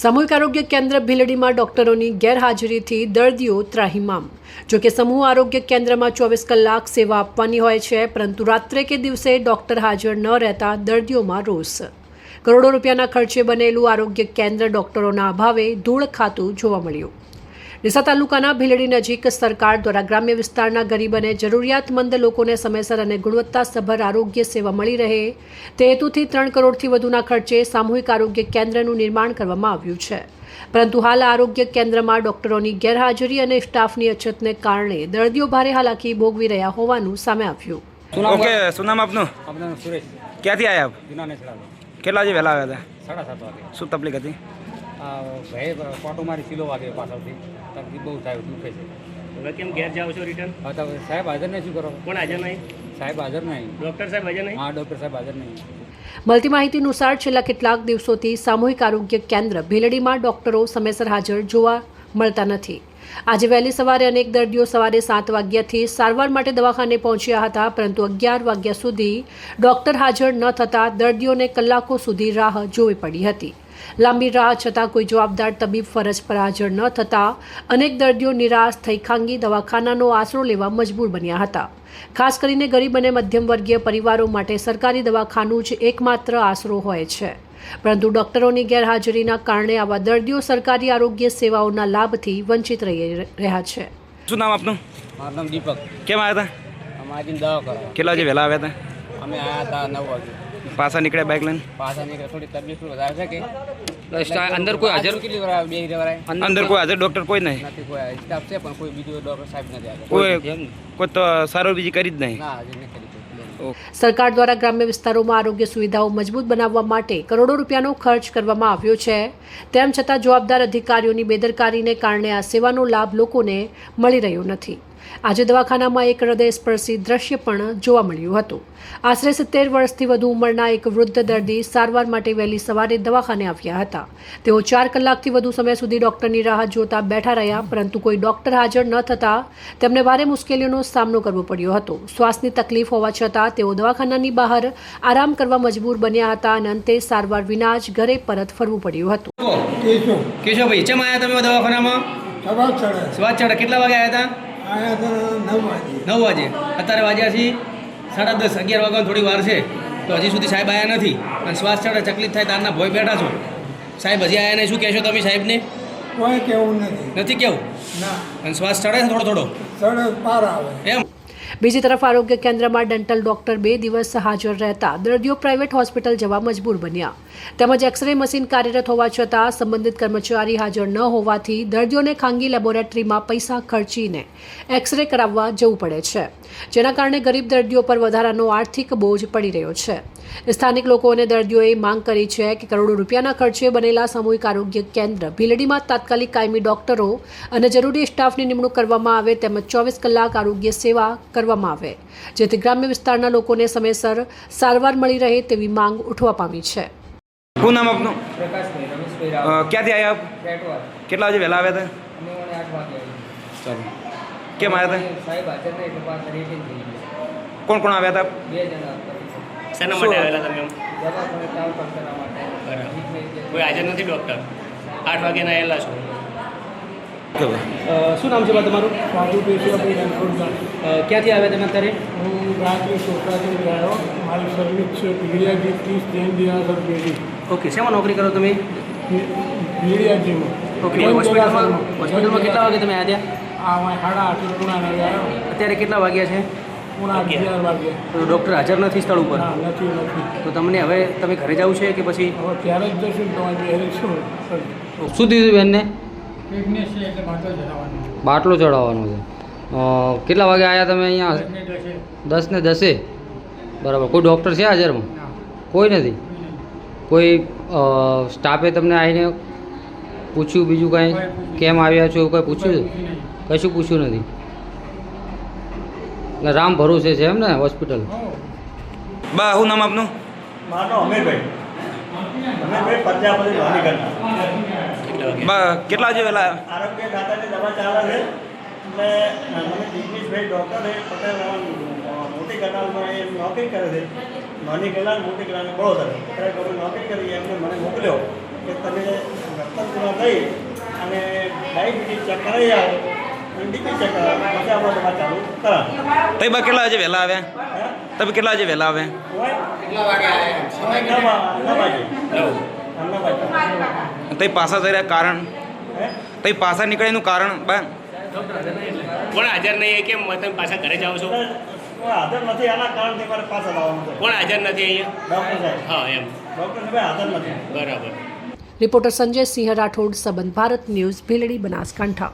સામૂહિક આરોગ્ય કેન્દ્ર ભીલડીમાં ડોક્ટરોની ગેરહાજરીથી દર્દીઓ ત્રાહિમામ। જો કે સમૂહ આરોગ્ય કેન્દ્રમાં 24 કલાક સેવા આપવાની હોય છે, પરંતુ રાત્રે કે દિવસે ડોક્ટર હાજર ન રહેતા દર્દીઓમાં રોષ। કરોડો રૂપિયાના ખર્ચે બનેલું આરોગ્ય કેન્દ્ર ડોક્ટરોના અભાવે ધૂળ ખાતું જોવા મળ્યું। ડીસા તાલુકાના ભીલડી નજીક સરકાર દ્વારા ગ્રામ્ય વિસ્તારના ગરીબ અને જરૂરિયાતમંદ લોકોને સમયસર અને ગુણવત્તાસભર આરોગ્ય સેવા મળી રહે તે હેતુથી 3 કરોડથી વધુના ખર્ચે સામૂહિક આરોગ્ય કેન્દ્રનું નિર્માણ કરવામાં આવ્યું છે, પરંતુ હાલ આરોગ્ય કેન્દ્રમાં ડોક્ટરોની ગેરહાજરી અને સ્ટાફની અછતને કારણે દર્દીઓ ભારે હાલાકી ભોગવી રહ્યા હોવાનું સામે આવ્યું। ઓકે, શું નામ આપનું? સુરેશ। ક્યાંથી આવ્યા આપ? કેટલા વાગે વહેલા આવ્યા હતા? 7:30 વાગે। શું તકલીફ હતી? ભાઈ પાટો મારી સીલો વાગે પાછળથી તકલીફ બહુ થાય, દુખે છે। હવે કેમ ઘેર જાઓ છો રિટર્ન? હા તો સાહેબ હાજર નહીં, શું કરો? કોણ હાજર નહીં? સાહેબ હાજર નહીં। ડૉક્ટર સાહેબ હાજર નહીં? હા, ડૉક્ટર સાહેબ હાજર નહીં। મળતી માહિતી અનુસાર છેલ્લા કેટલાક દિવસોથી સામૂહિક આરોગ્ય કેન્દ્ર ભીલડીમાં ડોક્ટરો સમયસર હાજર જોવા મળતા નથી। આજે વહેલી સવારે અનેક દર્દીઓ સવારે 7 વાગ્યાથી સારવાર માટે દવાખાને પહોંચ્યા હતા, પરંતુ 11 વાગ્યા સુધી ડોક્ટર હાજર ન થતાં દર્દીઓને કલાકો સુધી રાહ જોવી પડી હતી। લાંબી રાહ છતાં કોઈ જવાબદાર તબીબ ફરજ પર હાજર ન થતાં અનેક દર્દીઓ નિરાશ થઈ ખાનગી દવાખાનાનો આશરો લેવા મજબૂર બન્યા હતા। ખાસ કરીને ગરીબ અને મધ્યમ વર્ગીય પરિવારો માટે સરકારી દવાખાનું જ એકમાત્ર આશરો હોય છે, પરંતુ ડોક્ટરોની ગેરહાજરીના કારણે આવા દર્દીઓ સરકારી આરોગ્ય સેવાઓના લાભથી વંચિત રહી રહ્યા છે। શું નામ આપનું? મારું નામ દીપક। કેમ આવ્યા હતા? અમારી દવા કરાવવા કેટલા વાગે વહેલા આવ્યા અમે આવ્યા હતા 9 વાગે। હતા? પાછા નીકળ્યા બાઇક લઈને? પાછા નીકળે થોડી તકલીફ વધારે છે કે અંદર કોઈ હાજર કેટલી વાર બે વાર અંદર કોઈ હાજર ડૉક્ટર કોઈ નહીં? નથી, કોઈ સ્ટાફ છે પણ કોઈ બીજું ડૉક્ટર સાહેબ નથી હાજર। કોઈ તો સારો બીજી કરી જ નહીં? ના, હાજર નથી કરી। સરકાર દ્વારા ગ્રામ્ય વિસ્તારોમાં આરોગ્ય સુવિધાઓ મજબૂત બનાવવા માટે કરોડો રૂપિયાનો ખર્ચ કરવામાં આવ્યો છે, તેમ છતાં જવાબદાર અધિકારીઓની બેદરકારીને કારણે આ સેવાનો લાભ લોકોને મળી રહ્યો નથી। આજે દવાખાનામાં એક હૃદયસ્પર્શી દ્રશ્ય પણ જોવા મળ્યું હતું। આશરે 70 વર્ષથી વધુ ઉંમરના એક વૃદ્ધ દર્દી સારવાર માટે વહેલી સવારે દવાખાને આવ્યા હતા। તેઓ 4 કલાકથી વધુ સમય સુધી ડૉક્ટરની રાહ જોતા બેઠા રહ્યા, પરંતુ કોઈ ડૉક્ટર હાજર ન થતાં તેમને ભારે મુશ્કેલીઓનો સામનો કરવો પડ્યો હતો। શ્વાસની તકલીફ હોવા છતાં તેઓ દવાખાનાની બહાર આરામ કરવા મજબૂર બન્યા હતા અને અંતે સારવાર વિના જ ઘરે પરત ફરવું પડ્યું હતું। કેશવભાઈ, ચમ આવ્યા તમે દવાખાનામાં? સવાર ચડે કેટલા વાગે આવ્યા હતા? 9 વાગે। અત્યારે વાગ્યા છે 10:30, 11 વાગ્યાની થોડી વાર છે, તો હજી સુધી સાહેબ આવ્યા નથી અને શ્વાસ ચડે તકલીફ થાય તારના ભોય બેઠા છો। સાહેબ હજી આવ્યા નહીં, શું કહેશો તમે સાહેબને? કોઈ કેવું નથી કેવું? ના, અને શ્વાસ ચડે છે થોડો સડક પાર આવે એમ? બીજી તરફ આરોગ્ય કેન્દ્રમાં ડેન્ટલ ડોક્ટર 2 દિવસ હાજર રહેતા દર્દીઓ પ્રાઇવેટ હોસ્પિટલ જવા મજબૂર બન્યા, તેમજ એક્સરે મશીન કાર્યરત હોવા છતાં સંબંધિત કર્મચારી હાજર ન હોવાથી દર્દીઓને ખાનગી લેબોરેટરીમાં પૈસા ખર્ચીને એક્સરે કરાવવા જવું પડે છે, જેના કારણે ગરીબ દર્દીઓ પર વધારાનો આર્થિક બોજ પડી રહ્યો છે। સ્થાનિક લોકો અને દર્દીઓએ માંગ કરી છે કે કરોડો રૂપિયાના ખર્ચે બનેલા સામૂહિક આરોગ્ય કેન્દ્ર ભીલડીમાં તાત્કાલિક કાયમી ડોક્ટરો અને જરૂરી સ્ટાફની નિમણૂક કરવામાં આવે, તેમજ 24 કલાક આરોગ્ય સેવા કરવામાં આવે, જેથી ગ્રામ્ય વિસ્તારના લોકોને સમયસર સારવાર મળી રહે તેવી માંગ ઉઠવા પામી છે। શું નામ આપનું? પ્રકાશભાઈ, રમેશભાઈ। ક્યાંથી આવ્યા આપ? પેટવાર કેટલા વાગે વહેલા આવ્યા અમે 8 વાગે આવી। હતા? કેમ આવ્યા હતા? સાહેબ હાજર નહીં એટલે પાછા રિટર્ન થઈ ગયું। કોણ કોણ આવ્યા હતા? 2 જણા હતા। શેના માટે આવેલા તમે? દવાખાને ચાલુ કરવા માટે। બરાબર, કોઈ હાજર નથી ડૉક્ટર? 8 વાગ્યાના આવેલા છો? શું નામ છે બા તમારું? સાધુ પેશિયાભાઈ રણછોડદાસ। ક્યાંથી આવ્યા તમે અત્યારે? હું રાત્રે છોકરાથી ગયો, મારી સર્વિસ છે પીડિયાજી 30 જૈન દિનાસર પેઢી, ઓકે, શેમાં નોકરી કરો તમે? પીડિયાજીમાં। ઓકે, હોસ્પિટલમાં કેટલા વાગે તમે આવ્યા? આ 8:30 પૂણા 9 આવ્યો, અત્યારે કેટલા વાગ્યા છે? પૂણા 11 વાગે। તો ડૉક્ટર હાજર નથી સ્થળ ઉપર? ના, નથી। તો તમને હવે તમે ઘરે જવું છે કે પછી? હવે ત્યારે જ જશું તમારી બેરે શું શું દીધું બેનને? ફિટનેસ છે એટલે માત્ર જણાવવાનું બાટલો ચડાવવાનો છે। કેટલા વાગે આવ્યા તમે અહીંયા? 10:10। બરાબર, કોઈ ડૉક્ટર છે હાજરમાં? કોઈ નથી? કોઈ સ્ટાફે તમને આવીને પૂછ્યું બીજું કાંઈ કેમ આવ્યા છો એવું કંઈ પૂછ્યું? કશું પૂછ્યું નથી? એટલે રામ ભરોસે છે એમ ને હોસ્પિટલ? બા, શું નામ આપનું? મારો અમીરભાઈ પ્રજાપતિ ગાંધીગઢ। બા, કેટલા વાગે વહેલા આવ્યા? આરોગ્ય ખાતાની દવા ચાલે છે એટલે મને જિગ્નેશભાઈ ડૉક્ટર છે પટેલ મોટી કનાલમાં એ નોકરી કરે છે, નાની કલાલ મોટી કલાલ બહુ સરસ અત્યારે નોકરી કરી એમને મને મોકલ્યો કે તમે રક્ત પૂરા લઈ અને ડાયાબિટીસ ચેક કરાવી આવો અને બીપી ચેક કરાવો પછી આપણે દવા ચાલુ કરાવો. તઈ બા કેટલા વાગે વહેલા આવ્યા? હે? તમે કેટલા વાગે વહેલા આવ્યા? કેટલા વાગે આવ્યા? 9 વાગે. 9 વાગે. તઈ પાછા થઈ રહ્યા કારણ? હે? તઈ પાછા નીકળ્યાનું કારણ બા? કોણ હાજર નહીં કેમ તમે પાછા ઘરે જાઓ છો? હાજર નથી આના કારણથી મારે પાછા લાવવાનું છે. કોણ હાજર નથી અહીંયા? ડૉક્ટર સાહેબ. હા એમ ડૉક્ટર સાહેબ હાજર નથી. બરાબર. રિપોર્ટર સંજય સિંહ રાઠોડ, સંબંધ ભારત ન્યૂઝ, ભીલડી, બનાસકાંઠા.